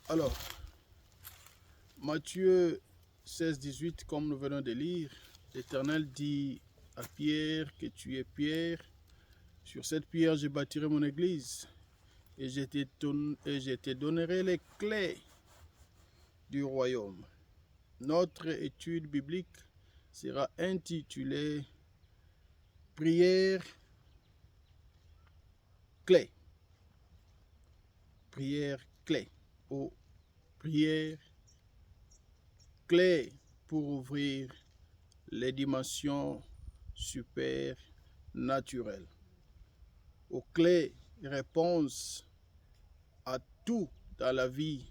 Alors, Matthieu 16, 18, comme nous venons de lire, l'Éternel dit à Pierre que tu es Pierre. Sur cette pierre, je bâtirai mon église et je te donnerai les clés du royaume. Notre étude biblique sera intitulée Prière clé. Prière clé ou prière clé pour ouvrir les dimensions supernaturelles. Aux clés réponses à tout dans la vie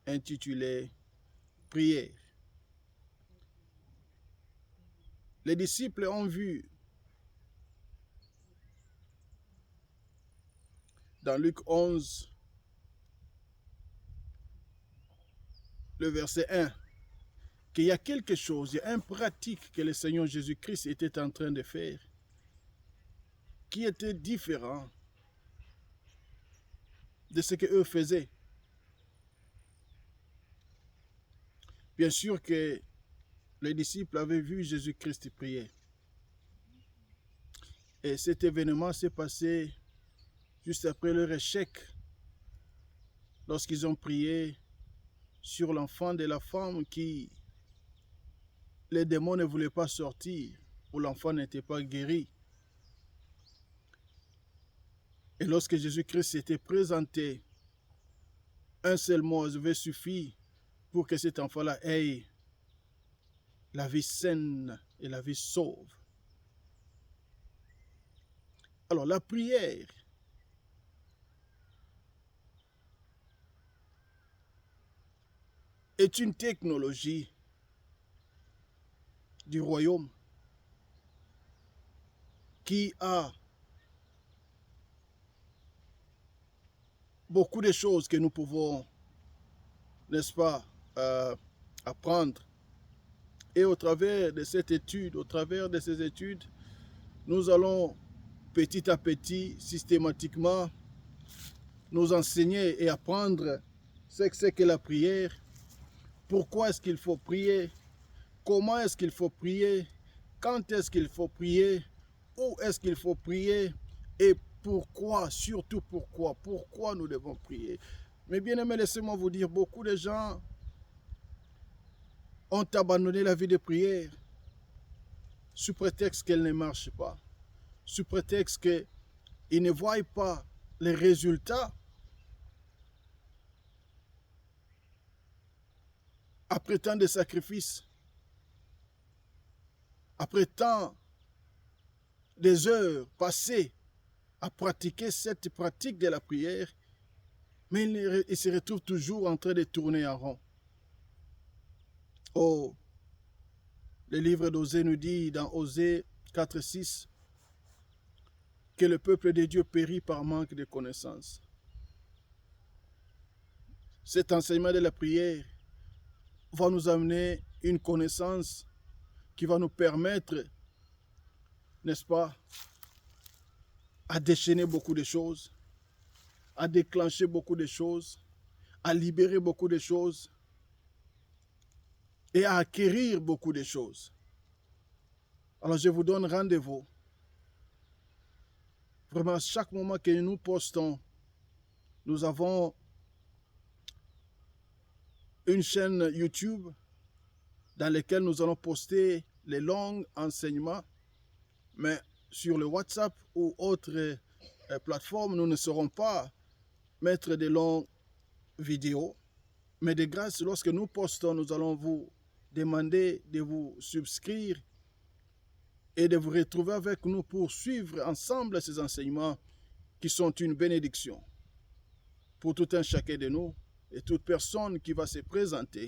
intitulée prière. Les disciples ont vu dans Luc 11, le verset 1, qu'il y a quelque chose, il y a une pratique que le Seigneur Jésus-Christ était en train de faire qui était différent de ce qu'eux faisaient. Bien sûr que les disciples avaient vu Jésus-Christ prier. Et cet événement s'est passé juste après leur échec, lorsqu'ils ont prié sur l'enfant de la femme qui, les démons ne voulaient pas sortir, ou l'enfant n'était pas guéri. Et lorsque Jésus-Christ s'était présenté, un seul mot avait suffi pour que cet enfant-là ait la vie saine et la vie sauve. Alors la prière est une technologie du royaume qui a beaucoup de choses que nous pouvons, n'est-ce pas, apprendre. Et au travers de cette étude, au travers de ces études, nous allons petit à petit, systématiquement, nous enseigner et apprendre ce que c'est que la prière, pourquoi est-ce qu'il faut prier, comment est-ce qu'il faut prier, quand est-ce qu'il faut prier, où est-ce qu'il faut prier et pourquoi, surtout pourquoi nous devons prier. Mais bien aimés, laissez-moi vous dire, beaucoup de gens ont abandonné la vie de prière sous prétexte qu'elle ne marche pas, sous prétexte qu'ils ne voient pas les résultats après tant de sacrifices, après tant des heures passées à pratiquer cette pratique de la prière, mais ils se retrouvent toujours en train de tourner en rond. Oh, le livre d'Osée nous dit dans Osée 4:6 que le peuple de Dieu périt par manque de connaissances. Cet enseignement de la prière va nous amener une connaissance qui va nous permettre, n'est-ce pas, à déchaîner beaucoup de choses, à déclencher beaucoup de choses, à libérer beaucoup de choses et à acquérir beaucoup de choses. Alors je vous donne rendez-vous. Vraiment, à chaque moment que nous postons, nous avons une chaîne YouTube dans laquelle nous allons poster les longs enseignements, mais sur le WhatsApp ou autres plateformes, nous ne saurons pas mettre de longues vidéos. Mais de grâce, lorsque nous postons, nous allons vous demander de vous souscrire et de vous retrouver avec nous pour suivre ensemble ces enseignements qui sont une bénédiction pour tout un chacun de nous et toute personne qui va se présenter